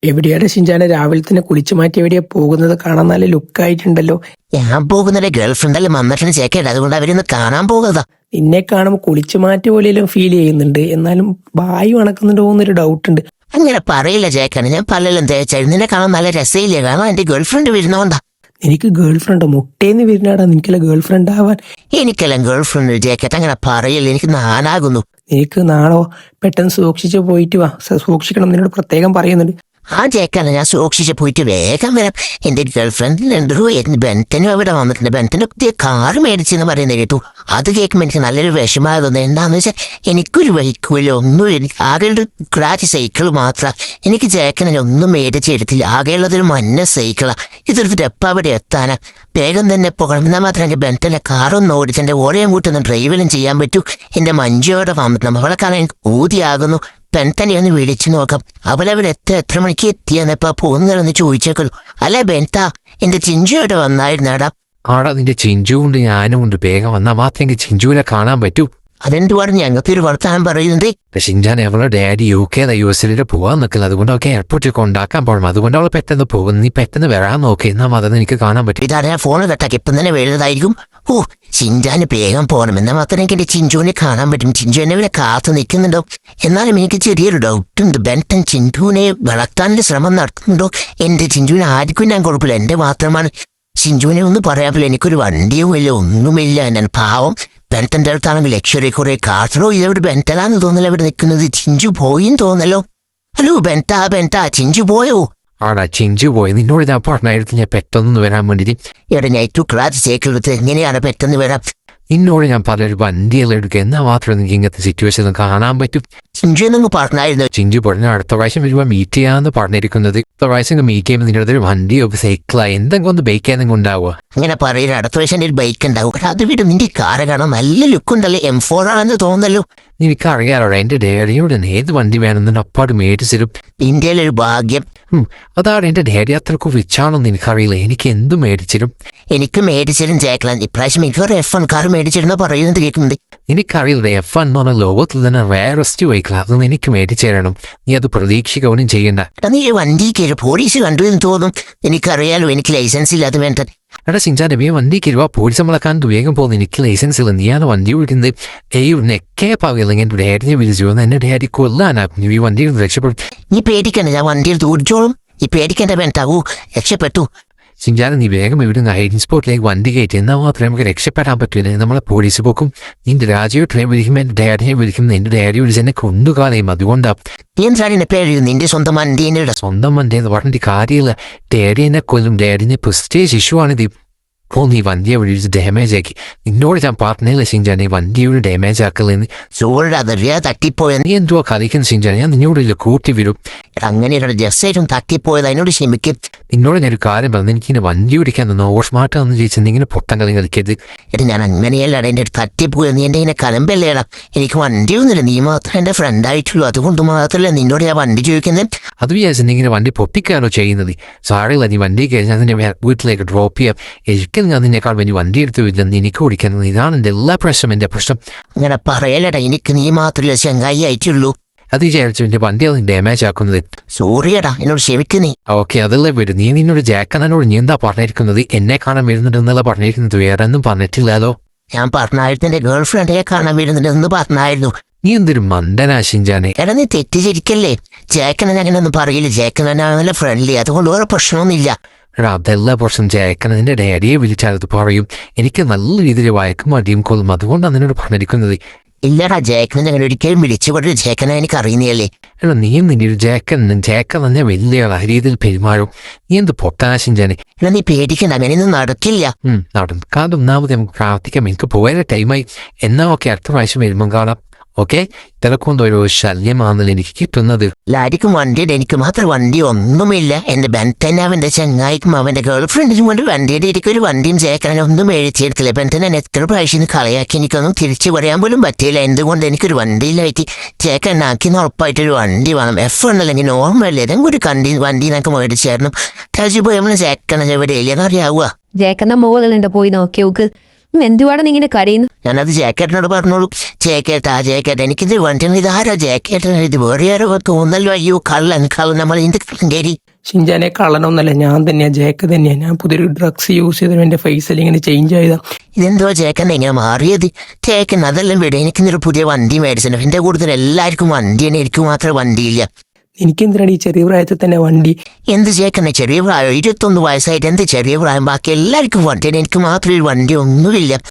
എവിടെയാണ് ഷിൻചാനെ രാവിലെ തന്നെ കുളിച്ചു മാറ്റി എവിടെയാ പോകുന്നത്? കാണാൻ നല്ല ലുക്കായിട്ടുണ്ടല്ലോ. ഞാൻ പോകുന്നത് ഗേൾഫ്രണ്ടെല്ലാം വന്നിട്ടുണ്ട് ചേക്കേട്ട്, അതുകൊണ്ട് അവരൊന്ന് കാണാൻ പോകുന്നതാ. നിന്നെ കാണുമ്പോൾ കുളിച്ചു മാറ്റി പോലെയെല്ലാം ഫീൽ ചെയ്യുന്നുണ്ട്. എന്നാലും ബായി വണക്കുന്നുണ്ടോ എന്നൊരു ഡൗട്ട് ഉണ്ട്. അങ്ങനെ പറയില്ല ചേക്കാണ്, ഞാൻ പലരും തേച്ചായിരുന്നു. നിന്നെ കാണാൻ നല്ല രസമില്ല, കാരണം എന്റെ ഗേൾഫ്രണ്ട് വരുന്നോണ്ടാ. എനിക്ക് ഗേൾ ഫ്രണ്ടോ? മുട്ടേന്ന് വരുന്നാടാ നിനക്കല്ല ഗേൾ ഫ്രണ്ട് ആവാൻ. എനിക്കെല്ലാം ഗേൾഫ്രണ്ട് ചേക്കറ്റ് അങ്ങനെ പറയില്ല, എനിക്ക് നാനാകുന്നു. നിനക്ക് നാളോ പെട്ടെന്ന് സൂക്ഷിച്ച് പോയിട്ട് വാ. സൂക്ഷിക്കണം, നിന്നോട് പ്രത്യേകം പറയുന്നുണ്ട്. ആ ചേക്കാണ്, ഞാൻ സൂക്ഷിച്ച് പോയിട്ട് വേഗം വരാം. എന്റെ ഗേൾഫ്രണ്ടിനുണ്ടോ ബെൻറ്റനും അവിടെ വന്നിട്ടുണ്ട്. ബെൻറ്റന് പുതിയ കാറ് മേടിച്ചെന്ന് പറയുന്നത് കേട്ടു. അത് കേൾക്കുമ്പോൾ എനിക്ക് നല്ലൊരു വിഷമമായി തോന്നുന്നു. എന്താണെന്ന് വെച്ചാൽ എനിക്കൊരു വെഹിക്കിളോ ഒന്നും, എനിക്ക് ആകെയുള്ള ക്രാച്ച് സൈക്കിൾ മാത്രം. എനിക്ക് ചേക്കനെ ഒന്നും മേടിച്ചെടുത്തില്ല. ആകെയുള്ളതൊരു മഞ്ഞ സൈക്കിളാണ്. ഇതെടുത്തിട്ട് എപ്പോൾ അവിടെ എത്താനാ? വേഗം തന്നെ പുകഴ്ന്നാൽ മാത്രം എൻ്റെ ബെൻറ്റൻ്റെ കാറൊന്നും ഓടിച്ച് എൻ്റെ ഓരേയും കൂട്ടൊന്നും ഡ്രൈവെല്ലാം ചെയ്യാൻ പറ്റൂ. എൻ്റെ മഞ്ജുയോടെ വന്നിട്ടുണ്ട്. അവളെ കാണാൻ എനിക്ക് ഊതിയാകുന്നു. ബെൻറ്റനെ ഒന്ന് വിളിച്ചു നോക്കാം. അവളവിടെ എത്ര മണിക്ക് എത്തിയെന്നപ്പോ പോകുന്നതെന്ന് ചോദിച്ചേക്കുള്ളൂ. അല്ലേ ബെൻത്ത, എന്റെ ചിഞ്ചുയോടെ വന്നായിരുന്നാടാ? ആടാ, നിന്റെ ചിഞ്ചു കൊണ്ട് ഞാനും ഉണ്ട്. വേഗം വന്നാൽ മാത്രമേ എനിക്ക് ചിഞ്ചുവിനെ കാണാൻ പറ്റൂ. അതെന്തുവാണ് ഞങ്ങൾക്കൊരു വർത്താനം പറയുന്നത്? ഷിൻചാൻ അവളുടെ ഡാഡി US പോകാൻ നിൽക്കുന്നത്. അതുകൊണ്ട് അവൾക്ക് എയർപോർട്ടിൽ കൊണ്ടാക്കാൻ പോകണം. അതുകൊണ്ട് അവൾ പെട്ടെന്ന് പോകും. നീ പെട്ടെന്ന് വരാൻ നോക്കി, എന്നാൽ അതൊന്നും എനിക്ക് കാണാൻ പറ്റും. ഇതാ ഫോൺ കേട്ടാ ഇപ്പം തന്നെ വരുന്നതായിരിക്കും. ഓ, ചിഞ്ചാന് വേഗം പോകണം, എന്നാൽ മാത്രമേ എനിക്ക് എന്റെ ചിഞ്ചുവിനെ കാണാൻ പറ്റും. ചിഞ്ചു എന്നെ ഇവിടെ കാത്തു നിൽക്കുന്നുണ്ടോ? എന്നാലും എനിക്ക് ചെറിയൊരു ഡൗട്ടുണ്ട്. ബെൻറ്റൻ ചിഞ്ചുവിനെ വളർത്താനുള്ള ശ്രമം നടത്തുന്നുണ്ടോ? എന്റെ ചിഞ്ചുവിനെ ആർക്കും ഞാൻ കുഴപ്പമില്ല, എന്റെ മാത്രമാണ്. ചിഞ്ചുവിനെ ഒന്നും പറയാൻ പറ്റില്ല. എനിക്കൊരു വണ്ടിയും ഇല്ല, ഒന്നുമില്ല. ഞാൻ പാവം. ബെൻറ്റന്റെ അടുത്താണെങ്കിൽ ലക്ഷറി കുറെ കാർട്ടോ. ഇതെവിടെ ബെൻറ്റനാന്ന് തോന്നല്ലോ ഇവിടെ നിൽക്കുന്നത്. ചിഞ്ചു പോയിന്ന് തോന്നല്ലോ. ഹലോ ബെൻറ്റ, ചിഞ്ചു പോയോ? ആടാ, ചിഞ്ചു പോയി. നിന്നോട് ഞാൻ പറഞ്ഞായിരുന്നു ഞാൻ പെട്ടെന്ന് വരാൻ വേണ്ടിയിട്ട്. ഇവിടെ ഞാൻ ഏറ്റവും ക്ലാസ് സൈക്കിൾ എടുത്ത് എങ്ങനെയാണ് പെട്ടെന്ന് വരാം? നിന്നോട് ഞാൻ പറഞ്ഞൊരു വണ്ടിയെല്ലാം എടുക്കുക, എന്നാൽ മാത്രമേ എനിക്ക് ഇങ്ങനത്തെ സിറ്റുവേഷൻ കാണാൻ പറ്റും. ചിഞ്ചു എന്നങ്ങ് പറഞ്ഞായിരുന്നു. ചിഞ്ചു പറഞ്ഞ അടുത്ത പ്രാവശ്യം വരുമ്പോൾ മീറ്റ് ചെയ്യാന്ന് പറഞ്ഞിരിക്കുന്നത്. അടുത്ത പ്രാവശ്യം മീറ്റ് ചെയ്യുമ്പോൾ നിന്റെ അടുത്തൊരു വണ്ടിയോ സൈക്കിളോ എന്തെങ്കിലും ഒന്ന് ബൈക്ക് എന്തെങ്കിലും ഉണ്ടാവുക. അങ്ങനെ പറയുക, അടുത്ത പ്രാവശ്യം ഒരു ബൈക്ക് ഉണ്ടാവും. അത് വിടും, നിന്റെ കാറ് കാണാൻ നല്ല ലുക്കുണ്ടല്ലേ. M4 ആണെന്ന് തോന്നല്ലോ. എനിക്കറിയാലോ, എൻ്റെ ഡാഡിയോട് ഏത് വണ്ടി വേണമെന്ന് അപ്പാട് മേടിച്ചിരും. ഇന്ത്യയിലൊരു ഭാഗ്യം. അതാണ് എൻ്റെ ഡാഡി അത്രക്കും റിച്ചാണെന്ന് എനിക്കറിയില്ല. എനിക്ക് എന്ത് മേടിച്ചിരും. എനിക്ക് മേടിച്ചിരും ചേക്കലാൻ. ഇപ്രാവശ്യം എനിക്കൊരു F1 കാർ മേടിച്ചിരുന്ന പറയുന്നത് കേൾക്കുന്നുണ്ട്. എനിക്കറിയില്ല, F1 എന്ന് പറഞ്ഞ ലോകത്തിൽ തന്നെ റയറസ്റ്റ് വെഹിക്കിൾ. അതൊന്നും എനിക്ക് മേടിച്ചു തരണം. നീ അത് പ്രതീക്ഷിക്കുകയൊന്നും ചെയ്യണ്ട. നീ വണ്ടി കയറി പോലീസ് കണ്ടു എന്ന് തോന്നും. എനിക്കറിയാലോ, എനിക്ക് ലൈസൻസ് ഇല്ലാതെ വേണ്ട. എടാ ഷിൻചാൻ, നീ വണ്ടി കയറുക, പോലീസ് നമ്മളെ കണ്ട് വേഗം പോകുന്നു. എനിക്ക് ലൈസൻസ് ഇല്ല. നീയാണ് വണ്ടി വിളിക്കുന്നത്. നെക്കേ പാവില്ലെങ്കിൽ എൻ്റെ ഡാഡിനെ വിളിച്ചു വന്ന് എന്നെ ഡാഡി കൊല്ലാനാക്കും. നീ വണ്ടി രക്ഷപ്പെടും. നീ പേടിക്കണ്ട, ഞാൻ വണ്ടിയിൽ ദൂരിച്ചോളും. ഈ പേടിക്കേണ്ട വേണ്ടാവൂ, രക്ഷപ്പെട്ടു. ഷിൻചാൻ, നീ വേഗം ഇവിടുന്ന് ഹൈഡിങ് സ്പോട്ടിലേക്ക് വണ്ടി കയറ്റി, എന്നാൽ മാത്രമേ നമുക്ക് രക്ഷപ്പെടാൻ പറ്റില്ല. നമ്മളെ പോലീസ് പോക്കും. നിന്റെ രാജയോ ട്രെയിൻ വിളിക്കുമ്പോൾ എൻ്റെ ഡാഡിനെ വിളിക്കും. എൻ്റെ ഡാഡി വിളിച്ച് എന്നെ കൊണ്ടുകാലയും. അതുകൊണ്ടാണ് നീ എന്താണ് എന്നെ പേര്? നിന്റെ സ്വന്തം വണ്ടി. സ്വന്തം വണ്ടി എന്ന് പറഞ്ഞിട്ട് കാര്യമില്ല. ഡാഡി എന്നെ കൊല്ലും. ഡാഡിനെ പ്രസ്റ്റേജ് ഇഷ്യൂ ആണിത്. അപ്പോൾ നീ വണ്ടിയെ വിളിച്ച് ഡാമേജ് ആക്കി. നിന്നോട് ഞാൻ പറഞ്ഞില്ല ഷിൻചാൻ, ഈ വണ്ടിയോട് ഡാമേജ് ആക്കലെന്ന്. അതറിയാ തട്ടിപ്പോയെന്ന്. നീ എന്തുവാ കളിക്കുന്ന ഷിൻചാൻ? ഞാൻ നിന്നോട് കൂട്ടി വരും. അങ്ങനെ ജസ്റ്റായിട്ടും തട്ടിപ്പോയത്, അതിനോട് ക്ഷമിക്കും. നിന്നോട് ഞാനൊരു കാര്യം പറഞ്ഞു, എനിക്കിങ്ങനെ വണ്ടി ഓടിക്കാൻ തന്നു. ഓർസ്മാർട്ടാന്ന് ചോദിച്ചാൽ നീ ഇങ്ങനെ പൊട്ടം കളി കളിക്കരുത്. ഞാൻ അങ്ങനെയല്ല, എൻ്റെ അടുത്ത് തട്ടിപ്പോയത്. നീ എൻ്റെ ഇങ്ങനെ കലമ്പല്ലേടാ. എനിക്ക് വണ്ടിയൊന്നുമില്ല, നീ മാത്രം എൻ്റെ ഫ്രണ്ടായിട്ടുള്ളൂ. അതുകൊണ്ട് മാത്രമല്ല നിന്നോട് ഞാൻ വണ്ടി ചോദിക്കുന്നത്. അത് വിചാരിച്ചു നീ ഇങ്ങനെ വണ്ടി പൊട്ടിക്കാനോ ചെയ്യുന്നത്? സാറില്ല, നീ വണ്ടി കയറി ഞാൻ നിന്നെ വീട്ടിലേക്ക് ഡ്രോപ്പ് ചെയ്യാം. ഒരിക്കലും ഞാൻ നിന്നേക്കാൾ വേണ്ടി വണ്ടി എടുത്ത് വരില്ലെന്ന് എനിക്ക് ഓടിക്കുന്നത്. ഇതാണ് എൻ്റെ എല്ലാ പ്രശ്നം. എൻ്റെ പ്രശ്നം അങ്ങനെ പറയലടാ. എനിക്ക് നീ മാത്രമല്ല ചങ്ങായി ആയിട്ടുള്ളൂ. അത് വിചാരിച്ചു എൻ്റെ വണ്ടി അത് ഡാമേജ് ആക്കുന്നത്. സോറിയടാ, എന്നോട് ക്ഷമിക്കുന്നേ. ഓക്കെ, അതല്ലേ വരും. നീ നിന്നോട് ജാക്കനോട് നീ എന്താ പറഞ്ഞിരിക്കുന്നത്? എന്നെ കാണാൻ വരുന്നുണ്ടെന്നല്ല പറഞ്ഞിരിക്കുന്നത്, വേറെ ഒന്നും പറഞ്ഞിട്ടില്ലല്ലോ. ഞാൻ പറഞ്ഞായിരുന്നു എൻ്റെ ഗേൾ ഫ്രണ്ടിനെ കാണാൻ വരുന്നുണ്ടെന്ന് പറഞ്ഞായിരുന്നു. നീ എന്തൊരു മണ്ടനാ ഷിൻചാനെ. എടാ, നീ തെറ്റിച്ചിരിക്കല്ലേ. ജാക്കനെ അങ്ങനെ ഒന്നും പറയില്ല. ജാക്കനാണല്ലോ ഫ്രണ്ട്ലി, അതുകൊണ്ട് വേറെ പ്രശ്നമൊന്നുമില്ല. എടാ, അതെല്ലാ പ്രശ്നം ജാക്കൻ എൻ്റെ ഡാഡിയെ വിളിച്ചാൽ പറയും. എനിക്ക് നല്ല രീതിയിൽ വയക്കും മടിയും കൊള്ളും. അതുകൊണ്ടാണ് നിന്നോട് പറഞ്ഞിരിക്കുന്നത്. ഇല്ലടാ, ജാക്കനെ ഞങ്ങൾ ഒരിക്കലും വിളിച്ചുകൊണ്ട് ജാക്കനെ എനിക്ക് അറിയുന്നതല്ലേ. എടാ, നീയും നിന്റെ ഒരു ജാക്കൻ തന്നെ വലിയ രീതിയിൽ പെരുമാറും. നീ എന്ത് പൊട്ടാ ഷിൻചാനെ. എടാ, നീ പേടിക്കണ്ട, അങ്ങനെയൊന്നും നടക്കില്ല. നടക്കാതെ ഒന്നാമത് നമുക്ക് പ്രാർത്ഥിക്കാം. എനിക്ക് പോയ ടൈമായി. എന്നാ ഓക്കെ, അടുത്ത പ്രാവശ്യം വരുമ്പം കാണാം. ഓക്കെ, തിരക്കൊന്നും ഒരു ശല്യമാണെന്നല്ല എനിക്ക് കിട്ടുന്നത്. ലാരിക്കും വണ്ടിയുടെ, എനിക്ക് മാത്രം വണ്ടി ഒന്നുമില്ല. എന്റെ ബെൻറ്റൻ അവന്റെ ചങ്ങായിക്കും അവന്റെ ഗേൾ ഫ്രണ്ടിനും കൊണ്ട് വണ്ടിയുടെ എനിക്കൊരു വണ്ടിയും ചേക്കനെ ഒന്നും മേടിച്ചെടുക്കില്ല. ബെൻറ്റൻ എന്നെ എത്ര പ്രാവശ്യം കളയാക്കി, എനിക്കൊന്നും തിരിച്ചു പറയാൻ പോലും പറ്റിയില്ല. എന്തുകൊണ്ട് എനിക്കൊരു വണ്ടിയിലായിട്ട് ചേക്കനാക്കി ഉറപ്പായിട്ടൊരു വണ്ടി വേണം. F1 അല്ലെങ്കിൽ നോർമൽ ഏതെങ്കിലും ഒരു വണ്ടി എനിക്ക് മേടിച്ചായിരുന്നു. രാജു പോയി നമ്മള് ചേക്കനെ എവിടെ ഇല്ലെന്ന് അറിയാവുക. ജേക്കന്ന മുകളിലുണ്ട്, പോയി നോക്കി നോക്ക്. എന്തുവാണ് നീ ഇങ്ങനെ കരയുന്നു? ഞാനത് ജാക്കറ്റിനോട് പറഞ്ഞോളൂ. ജാക്കറ്റ് എനിക്കിത് വണ്ടി ഇതാരോ ജാക്കറ്റ് ഇത് വേറെ ആരോ തോന്നല്ലോ. അയ്യോ കള്ളൻ നമ്മൾ ഇന്ത്യ കയറി. ഷിൻജാനെ കള്ളനൊന്നല്ല, ഞാൻ തന്നെയാ, ജാക്ക് തന്നെയാണ്. ഞാൻ പുതിയൊരു ഡ്രഗ്സ് യൂസ് ചെയ്തത് എൻ്റെ ഫേസിൽ ഇങ്ങനെ ചേഞ്ച് ആയതാ. ഇതെന്തോ ജാക്കൻ എങ്ങനെ മാറിയത്? ജാക്കൻ അതെല്ലാം വിട. എനിക്കിന്നൊരു പുതിയ വണ്ടി മേടിച്ചിട്ടുണ്ട്. എൻ്റെ കൂടുതൽ എല്ലാവർക്കും വണ്ടിയാണ്, എനിക്ക് മാത്രമേ വണ്ടിയില്ല. എനിക്കെന്തിനാണ് ഈ ചെറിയ പ്രായത്തിൽ തന്നെ വണ്ടി? എന്ത് ജാക്കന്നെ ചെറിയ പ്രായം? 21 വയസ്സായിട്ട് എന്ത് ചെറിയ പ്രായം? ബാക്കി എല്ലാവർക്കും വണ്ടിയാണ്, എനിക്ക് മാത്രമേ ഒരു വണ്ടി ഒന്നുമില്ല.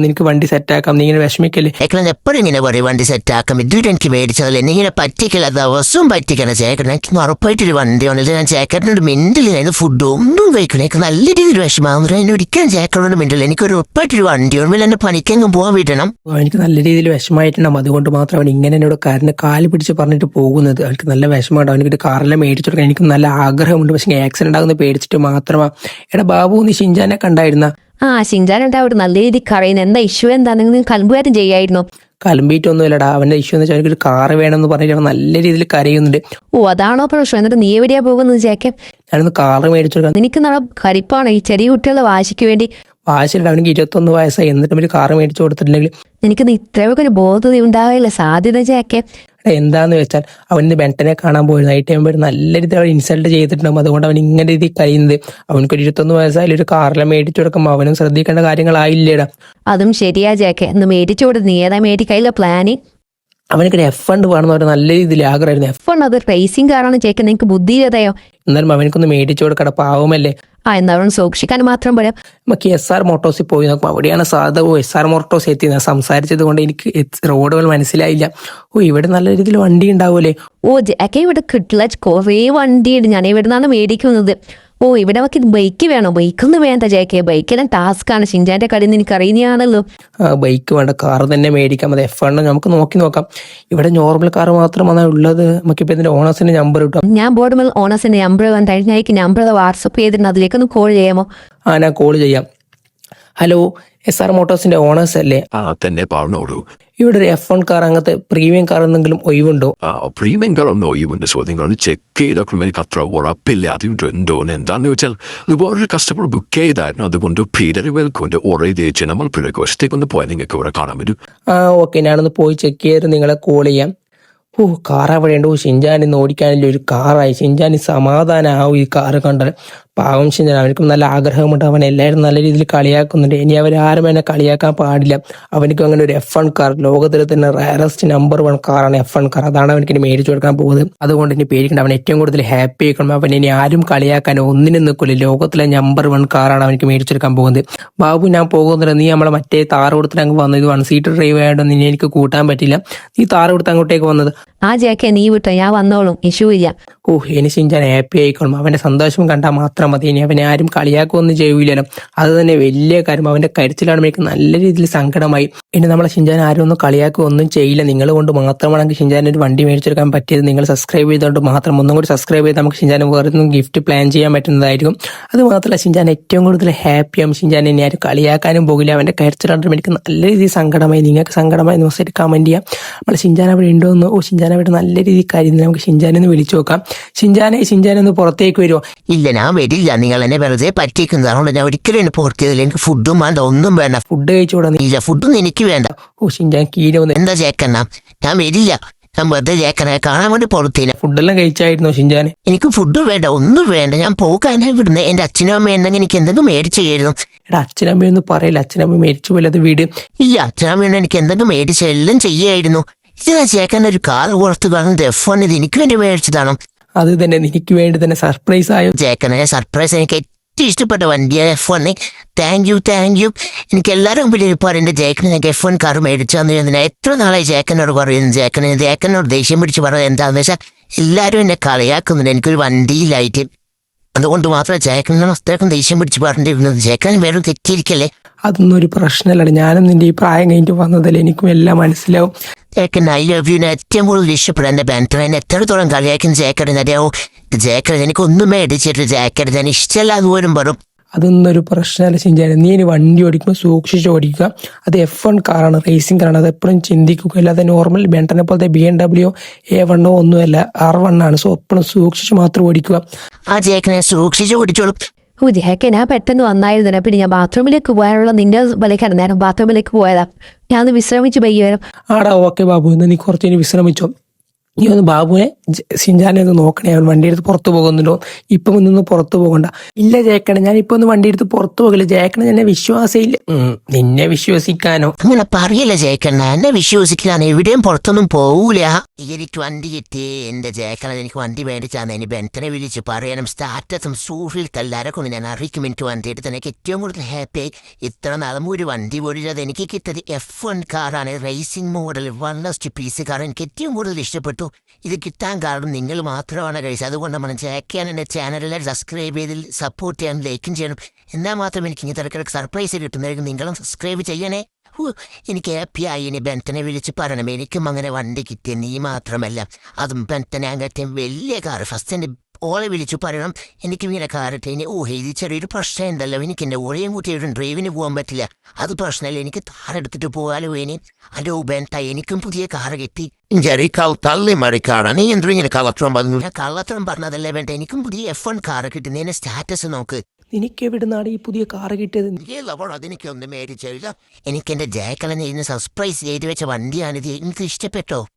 നിനക്ക് വണ്ടി സെറ്റാക്കാം, നീ ഇങ്ങനെ വിഷമിക്കല്ലേ. ചേക്കൻ എപ്പോഴും ഇങ്ങനെ പറയും വണ്ടി സെറ്റാക്കാം. ഇതുവരെ എനിക്ക് മേടിച്ചതല്ലേ. നീ ഇങ്ങനെ പറ്റിക്കല, ദിവസവും പറ്റിക്കണം ചേക്കൻ. എനിക്ക് ഉറപ്പായിട്ടൊരു വണ്ടി വന്നില്ല. ഞാൻ ചേക്കറ്റിനോട് മിണ്ടില്ല, ഫുഡ് ഒന്നും കഴിക്കണം. എനിക്ക് നല്ല രീതിയിൽ വിഷമാകുന്നു. എന്നെ ഒരിക്കലും ചേക്കനോട് മിണ്ടില്ല. എനിക്കൊരു ഉറപ്പായിട്ടൊരു വണ്ടി ഒന്നുമില്ല. എന്നെ പണിക്കെങ്കിലും പോകാൻ വിടണം. എനിക്ക് നല്ല രീതിയിൽ വിഷമായിട്ടുണ്ടാവും. അതുകൊണ്ട് മാത്രം അവൻ ഇങ്ങനെ എന്നോട് കാല് പിടിച്ച് പറഞ്ഞിട്ട് പോകുന്നത്. അവർക്ക് നല്ല വിഷമമുണ്ട്. അവനൊരു കാറെല്ലാം മേടിച്ചു കൊടുക്കാൻ എനിക്ക് നല്ല ആഗ്രഹമുണ്ട്. പക്ഷേ ആക്സിഡന്റ് ആകുന്ന പേടിച്ചിട്ട് മാത്രമാ. എടാ ബാബു, നീ ഷിൻജാനെ കണ്ടായിരുന്ന? ഷിൻജാനുണ്ട് അവിടെ നല്ല രീതിയിൽ കരയുന്നു. എന്താ ഇഷ്യൂ എന്താണെന്ന് കൽമ്പുകാരം ചെയ്യായിരുന്നു? കലമ്പിയിട്ടൊന്നുമില്ലടാ. അവന്റെ ഇഷ്യൂ എന്ന് വെച്ചാൽ അവനൊരു കാറ് വേണമെന്ന് പറഞ്ഞിട്ട് അവൻ നല്ല രീതിയിൽ കരയുന്നുണ്ട്. അതാണോ പ്രശ്നം? എന്നിട്ട് നീ എവിടെയാ പോകുന്നത് ജാക്കെ? ഞാനൊന്ന് കാറ് മേടിച്ചു കൊടുക്കാം. നിനക്ക് നാളെ കരിപ്പാണോ ഈ ചെറിയ കുട്ടികളുടെ വാശിക്ക് വേണ്ടി? വാശിയുടെ അവനക്ക് 21 വയസ്സായി, എന്നിട്ടും ഒരു കാറ് മേടിച്ചു കൊടുത്തിട്ടുണ്ടെങ്കിൽ നിനക്ക് ഇത്രയൊക്കെ ഒരു ബോധം ഉണ്ടാവില്ല സാധ്യത ജാക്കെ. എന്താന്ന് വെച്ചാൽ അവന് ബെൻറ്റനെ കാണാൻ പോയിരുന്നു. നൈറ്റ് ആകുമ്പോൾ നല്ല രീതിയിൽ അവൻ ഇൻസൾട്ട് ചെയ്തിട്ടുണ്ടാകും. അതുകൊണ്ട് അവൻ ഇങ്ങനെ രീതിയിൽ കഴിയുന്നത്. അവനക്കൊരു 21 വയസ്സായാലും ഒരു കാറിലെ മേടിച്ചു കൊടുക്കുമ്പോൾ അവനും ശ്രദ്ധിക്കേണ്ട കാര്യങ്ങളായില്ലേടാ. അതും ശരിയാ ജാക്കെ. ഒന്ന് മേടിച്ചു കൊടുത്ത് നീ ഏതാ മേടിക്കയില്ല പ്ലാന്? അവനൊക്കെ F1 വേണമെന്ന് പറഞ്ഞാൽ നല്ല രീതിയിൽ ആഗ്രഹമായിരുന്നു. F1 അത് റേസിംഗ് കാറാണ് ജാക്കെ. നിനക്ക് ബുദ്ധിയില്ലതയോ? എന്നാലും അവനക്കൊന്ന് മേടിച്ചു കൊടുക്കട, പാവമല്ലേ. എന്നാ അവൻ സൂക്ഷിക്കാൻ മാത്രം പോരാ. നമുക്ക് SR മോട്ടോഴ്സിൽ പോയി നോക്കും. അവിടെയാണ് സാധ SR മോട്ടോഴ്സ് എത്തി. ഞാൻ സംസാരിച്ചത് കൊണ്ട് എനിക്ക് റോഡുകൾ മനസ്സിലായില്ല. ഇവിടെ നല്ല രീതിയിൽ വണ്ടി ഉണ്ടാവൂലേ. ജാക്കെ ഇവിടെ കിട്ടില്ല, കുറേ വണ്ടിയുണ്ട്. ഞാൻ ഇവിടെ നിന്നാണ് മേടിക്കുന്നത്. ഇവിടെ നമുക്ക് ബൈക്ക് വേണോ? ബൈക്കൊന്നും വേണ്ട ജാക്കെ. ബൈക്കെല്ലാം ടാസ്ക്കാണ്. ഷിൻജാന്റെ കടയിൽ നിന്ന് എനിക്ക് അറിയുന്നതാണല്ലോ. ബൈക്ക് വേണ്ട, കാറ് തന്നെ മേടിക്കാം. അത് F1 നമുക്ക് നോക്കാം. ഇവിടെ നോർമൽ കാർ മാത്രമാണ് ഉള്ളത്. നമുക്കിപ്പോൾ ഇതിന്റെ ഓണേഴ്സിന്റെ നമ്പർ കിട്ടും. ഞാൻ ബോർഡ് മേൽ ഓണേഴ്സിന്റെ നമ്പർ കണ്ടായിരുന്നു. എനിക്ക് നമ്പർ വാട്സപ്പ് ചെയ്തിട്ടുണ്ട്. അതിലേക്കൊന്ന് കോൾ ചെയ്യാമോ? ഞാൻ കോൾ ചെയ്യാം. ഹലോ, SR മോട്ടോഴ്സിന്റെ ഓണേഴ്സ് അല്ലേ? തന്നെ പറഞ്ഞോളൂ. ഇവിടെ ഒരു F1 കാർ, അങ്ങനത്തെ പ്രീമിയം കാർ എന്തെങ്കിലും ഒഴിവുണ്ടോ? പ്രീമിയം കാർ ഒന്നും ഒഴിവുണ്ട്. നിങ്ങൾ ചെക്ക് ചെയ്തൊക്കെ എനിക്ക് അത്ര ഉറപ്പില്ല അതുണ്ടോ. എന്താണെന്ന് വെച്ചാൽ ഇതുപോലൊരു കസ്റ്റമർ ബുക്ക് ചെയ്തായിരുന്നു. അതുകൊണ്ട് പീഡറുകൾക്കൊണ്ട് ഒരേ തേച്ച് നമ്മൾ പിഴകോശത്തേക്കൊന്ന് പോയാൽ നിങ്ങൾക്ക് ഇവിടെ കാണാൻ പറ്റും. ഓക്കെ, ഞാനൊന്ന് പോയി ചെക്ക് ചെയ്തിട്ട് നിങ്ങളെ കോൾ ചെയ്യാം. കാർ അവിടെ ഉണ്ട്. ഷിൻജാനിന്ന് ഓടിക്കാനില്ല ഒരു കാറായി. ഷിൻജാനി സമാധാനമാവും ഈ കാറ് കണ്ടാൽ. പാവം ഷിൻജാൻ, അവനക്കും നല്ല ആഗ്രഹമുണ്ട്. അവൻ എല്ലാവരും നല്ല രീതിയിൽ കളിയാക്കുന്നുണ്ട്. ഇനി അവരാരും എന്നെ കളിയാക്കാൻ പാടില്ല. അവനക്കും അങ്ങനെ ഒരു F1 കാർ, ലോകത്തിലെ തന്നെ റയറസ്റ്റ് നമ്പർ 1 കാറാണ് F1 കാർ. അതാണ് അവനക്ക് മേടിച്ചു കൊടുക്കാൻ പോകുന്നത്. അതുകൊണ്ട് ഇനി പേടിക്കണ്ട. അവൻ ഏറ്റവും കൂടുതൽ ഹാപ്പി ആക്കണം. അവൻ ഇനി ആരും കളിയാക്കാൻ ഒന്നിനും നിൽക്കില്ല. ലോകത്തിലെ നമ്പർ 1 കാറാണ് അവനക്ക് മേടിച്ചെടുക്കാൻ പോകുന്നത്. ബാബു, ഞാൻ പോകുന്നില്ല. നീ നമ്മളെ മറ്റേ താറ് കൊടുത്തിട്ട് അങ്ങ് വന്നത്. ഇത് 1 സീറ്റർ ഡ്രൈവ് ആയതുകൊണ്ട് നിന്നെ എനിക്ക് കൂട്ടാൻ പറ്റില്ല. നീ താറ് കൊടുത്ത് അങ്ങോട്ടേക്ക് വന്നത്. ജാക്കെ നീ വിട്ടോ, ഞാൻ വന്നോളും, ഇഷ്യൂ ഇല്ല. ഇനി ഷിൻജാൻ ഹാപ്പി ആയിക്കോളും. അവന്റെ സന്തോഷം കണ്ടാൽ മാത്രം മതി. ഇനി അവനെ ആരും കളിയാക്കൊന്നും ചെയ്യൂലല്ലോ. അത് തന്നെ വലിയ കാര്യം. അവന്റെ കരുച്ചിലാണ് എനിക്ക് നല്ല രീതിയിൽ സങ്കടമായി. ഇനി നമ്മളെ ഷിൻജാൻ ആരും ഒന്നും കളിയാക്കുക ഒന്നും ചെയ്യില്ല. നിങ്ങൾ കൊണ്ട് മാത്രമാണെങ്കിൽ ഷിൻജാൻ ഒരു വണ്ടി മേടിച്ചെടുക്കാൻ പറ്റിയത്. നിങ്ങൾ സബ്സ്ക്രൈബ് ചെയ്തുകൊണ്ട് മാത്രം. ഒന്നും കൂടി സബ്സ്ക്രൈബ് ചെയ്ത് നമുക്ക് ഷിൻജാൻ വേറെ ഗിഫ്റ്റ് പ്ലാൻ ചെയ്യാൻ പറ്റുന്നതായിരിക്കും. അത് മാത്രമല്ല, ഷിൻജാൻ ഏറ്റവും കൂടുതൽ ഹാപ്പിയാവും. ഷിൻജാൻ ഇനി ആരും കളിയാക്കാനും പോകില്ല. അവന്റെ കരുച്ചിലാണ് എനിക്ക് നല്ല രീതിയിൽ സങ്കടമായി. നിങ്ങൾക്ക് സങ്കടമായി ദിവസമായിട്ട് കമന്റ് ചെയ്യാം. നമ്മളെ ഷിൻജാൻ അവിടെ ഉണ്ടോന്ന്. ഷിൻജാൻ അവിടെ നല്ല രീതിയിൽ കാര്യം. നമുക്ക് ഷിൻജാനെ ഒന്ന് വിളിച്ചു നോക്കാം. ഷിൻജാനെ ഒന്ന് പുറത്തേക്ക് വരുമോ? ഇല്ല, ഞാൻ വരില്ല. നിങ്ങൾ എന്നെ വെറുതെ പറ്റിക്കുന്നതാണ്. ഞാൻ ഒരിക്കലും എന്നെ പുറത്തില്ല. എനിക്ക് ഫുഡും വേണ്ട, ഒന്നും വേണ്ട. ഫുഡ് കഴിച്ചുകൂടാ? ഇല്ല, ഫുഡൊന്നും എനിക്ക് വേണ്ട. ഷിൻജാൻ കീഴൊന്ന്. എന്താ ചേക്കണ്ണ, ഞാൻ വരില്ല. ഞാൻ വെറുതെ ചേക്കനെ കാണാൻ വേണ്ടി പുറത്തില്ല. ഫുഡെല്ലാം കഴിച്ചായിരുന്നോ ഷിൻജാൻ? എനിക്ക് ഫുഡ് വേണ്ട, ഒന്നും വേണ്ട. ഞാൻ പോകാനായി വിടുന്നത്. എന്റെ അച്ഛനും അമ്മ എന്തെങ്കിലും എനിക്ക് എന്തെങ്കിലും മേടിച്ചു തരുന്നു. എടാ, അച്ഛനമ്മയൊന്നും പറയില്ല. അച്ഛനമ്മ മരിച്ചു പോലത് വീട്. ഇല്ല, അച്ഛനമ്മ എനിക്ക് എന്തെങ്കിലും മേടിച്ച് എല്ലാം ചെയ്യായിരുന്നു. ഇത് ചേക്കൻ്റെ ഒരു കാർ പുറത്ത് കാണുന്നത് F1 ഇത് എനിക്ക് വേണ്ടി മേടിച്ചതാണോ? അത് തന്നെ, എനിക്ക് വേണ്ടി തന്നെ സർപ്രൈസ് ആയോ? ചേക്കനെ സർപ്രൈസ്. എനിക്ക് ഏറ്റവും ഇഷ്ടപ്പെട്ട വണ്ടിയാണ് F1. Thank you. എനിക്ക് എല്ലാവരും ഇപ്പോൾ എന്റെ ജേക്കനെ എനിക്ക് F1 കാർ മേടിച്ചു തന്നിരുന്നില്ല. എത്ര നാളായി ജേക്കനോട് പറയുന്നു. ജേക്കനോട് ദേഷ്യം പിടിച്ച് പറയുന്നത് എന്താണെന്ന് വെച്ചാൽ എല്ലാവരും എന്നെ കളിയാക്കുന്നുണ്ട് എനിക്കൊരു വണ്ടിയിലായിട്ട്. അതുകൊണ്ട് മാത്രമേ ചേക്കനെ അത്രയ്ക്കും ദേഷ്യം പിടിച്ച് പറഞ്ഞിരുന്നത്. ചേക്കൻ വേറെ തെറ്റിയിരിക്കല്ലേ? അതൊന്നും ഒരു പ്രശ്നമല്ല. ഞാനും നിന്റെ ഈ പ്രായം കഴിഞ്ഞിട്ട് വന്നതല്ലേ, എനിക്കും എല്ലാം മനസ്സിലാവും. ചേക്കൻ ഐ ലവ് യുവിനെ ഏറ്റവും കൂടുതൽ ഇഷ്ടപ്പെടും എന്റെ ബാൻഡർ. എന്നെ എത്രത്തോളം കളിയാക്കുന്ന ജേക്കൻ അറിയാവോ? ജേക്കൻ എനിക്കൊന്നും മേടിച്ചിട്ട് ജേക്കൻ ഞാൻ ഇഷ്ടമല്ല എന്ന് പോലും പറയും. അതൊന്നും ഒരു പ്രശ്നമല്ല ഷിൻജാൻ. നീ ഇനി വണ്ടി ഓടിക്കുമ്പോൾ സൂക്ഷിച്ച് ഓടിക്കുക. അത് F1 കാറാണ്, റേസിംഗ് കാറാണ്. അത് എപ്പോഴും ചിന്തിക്കുക. അല്ലാതെ നോർമൽ ബെൻറ്റനെ പോലത്തെ BMW A1 ഒന്നുമല്ല, R1 ആണ്. സോ എപ്പോഴും സൂക്ഷിച്ച് മാത്രം ഓടിക്കുക. ആ ജേക്കനെ സൂക്ഷിച്ച് ഓടിച്ചോളും. ഓ ജേക്കെ ഞാൻ പെട്ടെന്ന് വന്നായിരുന്നു. പിന്നെ ഞാൻ ബാത്റൂമിലേക്ക് പോകാനുള്ള നിന്റെ വിലക്കാണ് നേരം ബാത്റൂമിലേക്ക് പോയതാ. ഞാൻ ഒന്ന് വിശ്രമിച്ച് പയ്യ വരാം. ആടാ ഓക്കെ ബാബു, എന്നാ നീ കുറച്ച് ഇനി വിശ്രമിച്ചോ. നീ ഒന്ന് ബാബുവിനെ ഷിൻജാനെ ഒന്ന് നോക്കണേ, അവൻ വണ്ടി എടുത്ത് പുറത്ത് പോകുന്നുണ്ടോ. ഇപ്പം ഒന്നൊന്ന് പുറത്ത് പോകണ്ട. ഇല്ല ജേക്കണ, ഞാൻ ഇപ്പൊ ഒന്ന് വണ്ടി എടുത്ത് പുറത്ത് പോകില്ല ജേക്കണ, എന്നെ വിശ്വാസമില്ല. നിന്നെ വിശ്വസിക്കാനോ? അങ്ങനെ പറയല്ല ജേക്കണ്ണ, എന്നെ വിശ്വസിക്കാൻ എവിടെയും പുറത്തൊന്നും പോവൂല. എനിക്ക് വണ്ടി കിട്ടി, എന്റെ ജേക്കണ്ണ എനിക്ക് വണ്ടി മേടിച്ചാന്ന് ഇനി ബെൻറ്റനെ വിളിച്ച് പറയണം. സ്റ്റാറ്റസും സൂഫിൽ എല്ലാവരെ കൊണ്ട് ഞാൻ അറിയിക്കും. എനിക്ക് വണ്ടി എടുത്ത് എനിക്ക് ഏറ്റവും കൂടുതൽ ഹാപ്പി. ഇത്ര നാളും ഒരു വണ്ടി പോലും എനിക്ക് കിട്ടിയത് F1 കാറാണ്, റേസിംഗ് മോഡൽ 1 പീസ് കാർ. എനിക്ക് ഏറ്റവും കൂടുതൽ ഇഷ്ടപ്പെട്ടു. ഇത് കിട്ടാൻ കാരണം നിങ്ങൾ മാത്രമാണ് കഴിച്ചത്. അതുകൊണ്ട് നമ്മൾ ജേക്കാൻ എൻ്റെ ചാനലിൽ സബ്സ്ക്രൈബ് ചെയ്ത് സപ്പോർട്ട് ചെയ്യാൻ, ലൈക്കും ചെയ്യണം. എന്നാൽ മാത്രം എനിക്ക് ഇങ്ങനെ തിരക്കിടക്ക് സർപ്രൈസ് കിട്ടുന്നതായിരിക്കും. നിങ്ങളും സബ്സ്ക്രൈബ് ചെയ്യണേ. എനിക്ക് ഹാപ്പിയായി. ഇനി ബെൻറ്റനെ വിളിച്ച് പറയണം എനിക്കും അങ്ങനെ വണ്ടി കിട്ടിയ. നീ മാത്രമല്ല, അതും ബെൻറ്റനെ അങ്ങനത്തെ വലിയ കാർ. ഫസ്റ്റ് എൻ്റെ ഓളെ വിളിച്ചു പറയണം എനിക്ക് ഇങ്ങനെ കാറിട്ട്. ഇനി ഇത് ചെറിയൊരു പ്രശ്നം ഉണ്ടല്ലോ, എനിക്ക് എൻ്റെ ഓളയും കൂട്ടിയിട്ട് ഡ്രൈവിന് പോകാൻ പറ്റില്ല. അത് പ്രശ്നമല്ല, എനിക്ക് കാറെടുത്തിട്ട് പോകാലോ. ഇനി അല്ലോ ബെൻറ്റ, എനിക്കും പുതിയ കാറ് കിട്ടി. തള്ളി മറിക്കാറാണ് നീ എന്തും ഇങ്ങനെ കള്ളത്രം പറഞ്ഞു. ഞാൻ കള്ളത്രം പറഞ്ഞതല്ലേ ബെൻറ്റ, എനിക്കും പുതിയ F1 കാറ് കിട്ടി. നീ എന്നെ സ്റ്റാറ്റസ് നോക്ക്. നിനക്ക് എവിടുന്നാണ് ഈ പുതിയ കാറ് കിട്ടിയത്? അതെനിക്കൊന്നും മേടിച്ചില്ല. എനിക്ക് എൻ്റെ ജേക്കലിനെ ഇന്ന് സർപ്രൈസ് ചെയ്ത് വെച്ച വണ്ടിയാണിത്. എനിക്ക് ഇഷ്ടപ്പെട്ടോ?